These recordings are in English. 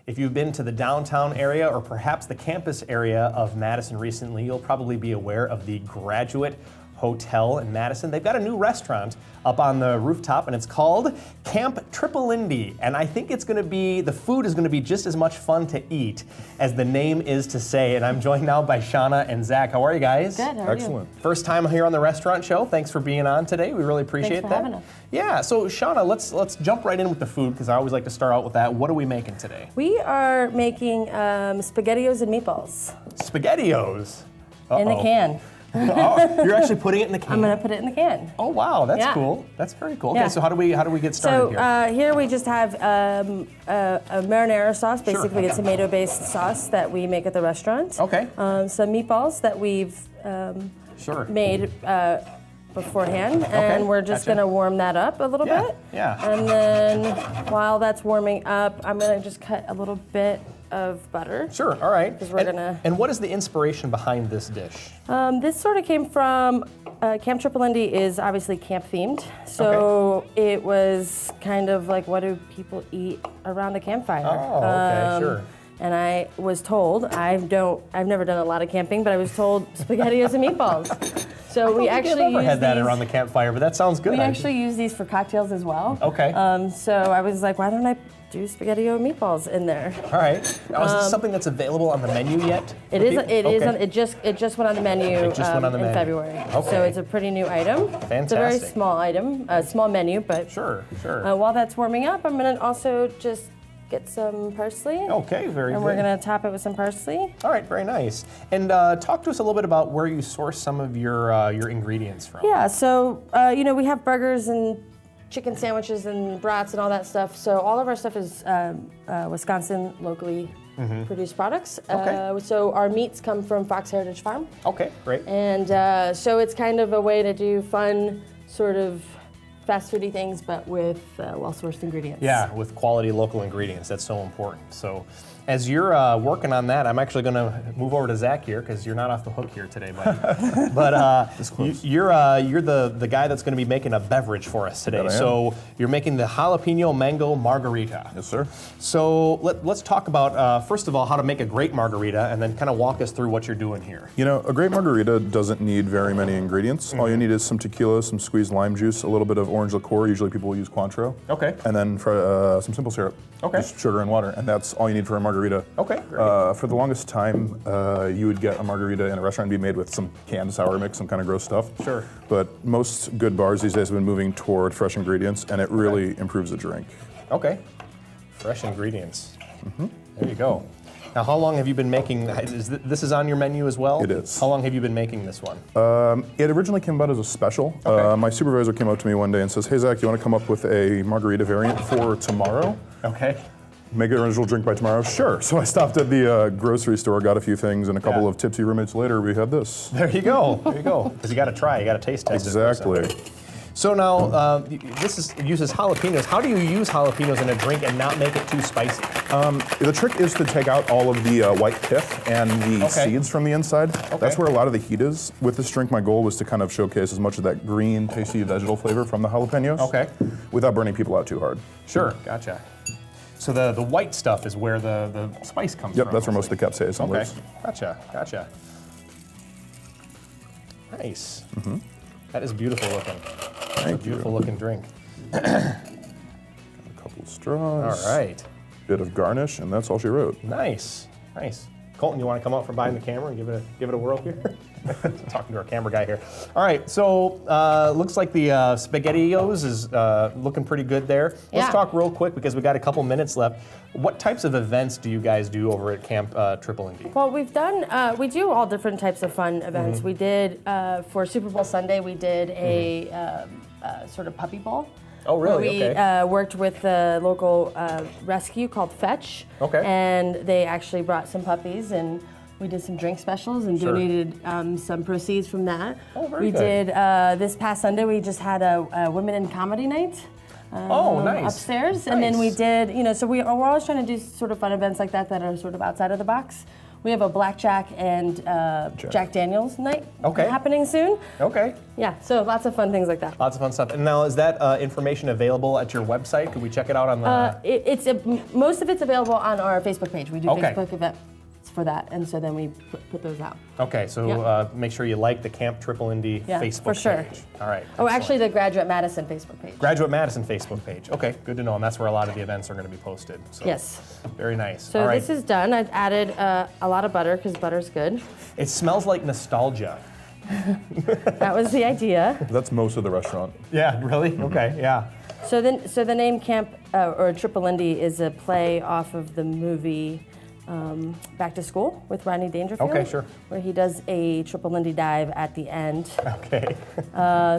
If you've been to the downtown area or perhaps the campus area of Madison recently, you'll probably be aware of the Graduate Hotel in Madison. They've got a new restaurant up on the rooftop, and it's called CampTrippalindee. And I think it's going to be, the food is going to be just as much fun to eat as the name is to say. And I'm joined now by Shauna and Zach. How are you guys? Good, how are Excellent. you? First time here on the restaurant show. Thanks for being on today. We really appreciate Thanks for that. having us. Yeah, so Shauna, let's jump right in with the food because I always like to start out with that. What are we making today? We are making SpaghettiOs and meatballs SpaghettiOs. in the can. Oh, you're actually putting it in the can. I'm gonna put it in the can. Oh wow, that's Yeah. cool. That's very cool. Okay, Yeah. so how do we get started here? Here we just have a marinara sauce, Sure. basically a tomato-based sauce that we make at the restaurant. Okay. Some meatballs that we've Sure. made beforehand, and we're just gotcha. gonna warm that up a little Yeah, bit. yeah. And then while that's warming up, I'm gonna just cut a little bit of butter. Sure. All right. 'Cause we're gonna- And what is the inspiration behind this dish? This sort of came from CampTrippalindee is obviously camp themed, so it was kind of like, what do people eat around a campfire? Oh, okay, sure. And I was told, I've never done a lot of camping, but I was told SpaghettiOs and meatballs. So we actually I've never use had that these. around the campfire, but that sounds good. We actually use these for cocktails as well. Okay. So I was like, why don't I do SpaghettiO meatballs in there? All right. Now, is this something that's available on the menu yet? It is. Okay. It just went on the menu It just went on the in menu. February. Okay. So it's a pretty new item. It's a very Fantastic. small item, small menu, but Sure. while that's warming up, I'm gonna also just get some parsley. Okay, very good. And we're gonna top it with some parsley. All right, very nice. And talk to us a little bit about where you source some of your ingredients from. Yeah. So we have burgers and chicken sandwiches and brats and all that stuff. So all of our stuff is Wisconsin locally produced products. Okay. So our meats come from Fox Heritage Farm. Okay, great. And so it's kind of a way to do fun, sort of fast foody things, but with well-sourced ingredients. Yeah, with quality local ingredients. That's so important. So as you're working on that, I'm actually going to move over to Zach here because you're not off the hook here today, buddy. But you're the guy that's going to be making a beverage for us today. That I am. So you're making the jalapeno mango margarita. Yes, sir. So let's talk about, first of all, how to make a great margarita and then kind of walk us through what you're doing here. You know, a great margarita doesn't need very many ingredients. All you need is some tequila, some squeezed lime juice, a little bit of orange liqueur. Usually people will use Cointreau. Okay. And then some simple syrup. Okay. Just sugar and water, and that's all you need for a margarita. Okay, great. For the longest time, you would get a margarita in a restaurant and be made with some canned sour mix, some kind of gross stuff. Sure. But most good bars these days have been moving toward fresh ingredients, and it really improves the drink. Okay. Fresh ingredients. There you go. Now, how long have you been making, this is on your menu as well? It is. How long have you been making this one? It originally came about as a special. Okay. My supervisor came up to me one day and says, "Hey Zach, do you want to come up with a margarita variant for tomorrow? Okay. Make it an original drink by tomorrow?" Sure. So I stopped at the grocery store, got a few things, and a couple Yeah. of tipsy roommates later, we had this. There you go. There you go. Because you got to try, you got to taste test it. Exactly. So now, uses jalapenos. How do you use jalapenos in a drink and not make it too spicy? The trick is to take out all of the white pith and the Okay. seeds from the inside. Okay. That's where a lot of the heat is. With this drink, my goal was to kind of showcase as much of that green, tasty vegetal flavor from the jalapenos. Okay. Without burning people out too hard. Sure, gotcha. So the white stuff is where the spice comes Yep, from. that's where most of the capsaicin Okay, lives. gotcha. Nice. That is beautiful looking. Thank you. Beautiful looking drink. A couple of straws. All right. Bit of garnish, and that's all she wrote. Nice. Colton, you want to come up from behind the camera and give it a whirl here? Talking to our camera guy here. All right, so looks like the SpaghettiOs is looking pretty good there. Let's Yeah. talk real quick because we got a couple minutes left. What types of events do you guys do over at Camp Trippalindee? Well, we do all different types of fun events. We did, for Super Bowl Sunday, we did a sort of puppy bowl. Oh, really? Where we worked with the local rescue called Fetch. Okay. And they actually brought some puppies, and we did some drink specials and Sure. donated some proceeds from that. Oh, very we good. did, this past Sunday, we just had a Women in Comedy night. Oh, nice. Upstairs. And then we Nice. did, so we're always trying to do sort of fun events like that that are sort of outside of the box. We have a blackjack and Jack Daniels night happening soon. Okay. Yeah, so lots of fun things like that. Lots of fun stuff. And now, is that information available at your website? Could we check it out on the... Most of it's available on our Facebook page. We do Okay. Facebook events for that, and so then we put those out. Okay, so make sure you like the Camp Triple Indie Facebook for sure. page. All right. Oh, excellent. actually, the Graduate Madison Facebook page. Graduate Madison Facebook page. Okay, good to know. And that's where a lot of the events are going to be posted. So, Yes. very nice. So All right. this is done. I've added a lot of butter because butter's good. It smells like nostalgia. That was the idea. That's most of the restaurant. Yeah, really? Okay, yeah. So the name Camp or Trippalindee is a play off of the movie Back to School with Rodney Dangerfield. Okay, sure. Where he does a Trippalindee dive at the end. Okay.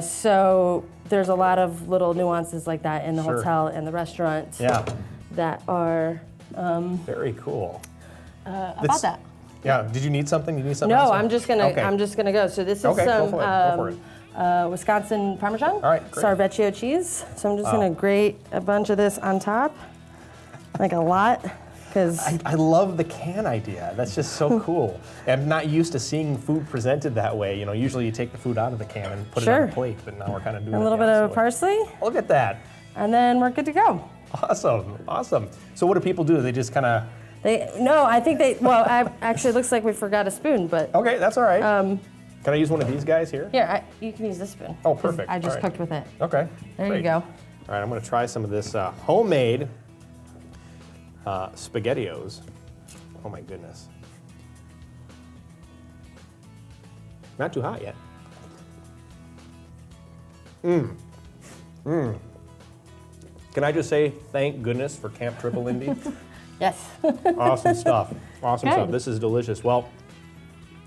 So there's a lot of little nuances like that in the Sure. hotel and the restaurant Yeah. that are Very cool. about that. Yeah. Did you need something? You need something? No, else? I'm just gonna Okay. go. So this is Okay, go some for it. Go for it. Wisconsin Parmesan, All right, great. Sarvecchio cheese. So I'm just gonna grate a bunch of this on top, like a lot, because I love the can idea. That's just so cool. I'm not used to seeing food presented that way. You know, usually you take the food out of the can and put it on Sure. a plate, but now we're kind of doing a it little the bit of opposite way. parsley, Look at that. and then we're good to go. Awesome, awesome. So what do people do? They just kind of... I think they. Well, actually, it looks like we forgot a spoon, but Okay, that's all right. Can I use one of these guys here? here, you can use this spoon. Oh, 'cause perfect. I just All right. cooked with it. Okay. There great. you go. All right, I'm going to try some of this homemade SpaghettiOs. Oh my goodness. Not too hot yet. Can I just say thank goodness for Camp Trippalindee? Yes. Awesome stuff. Awesome Good. stuff. This is delicious. Well,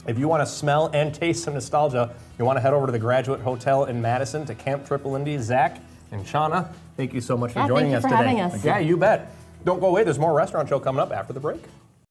if you want to smell and taste some nostalgia, you want to head over to the Graduate Hotel in Madison to Camp Trippalindee. Zach and Shauna, thank you so much for Yeah, joining thank you us for today. having us. Yeah, you bet. Don't go away. There's more Restaurant Show coming up after the break.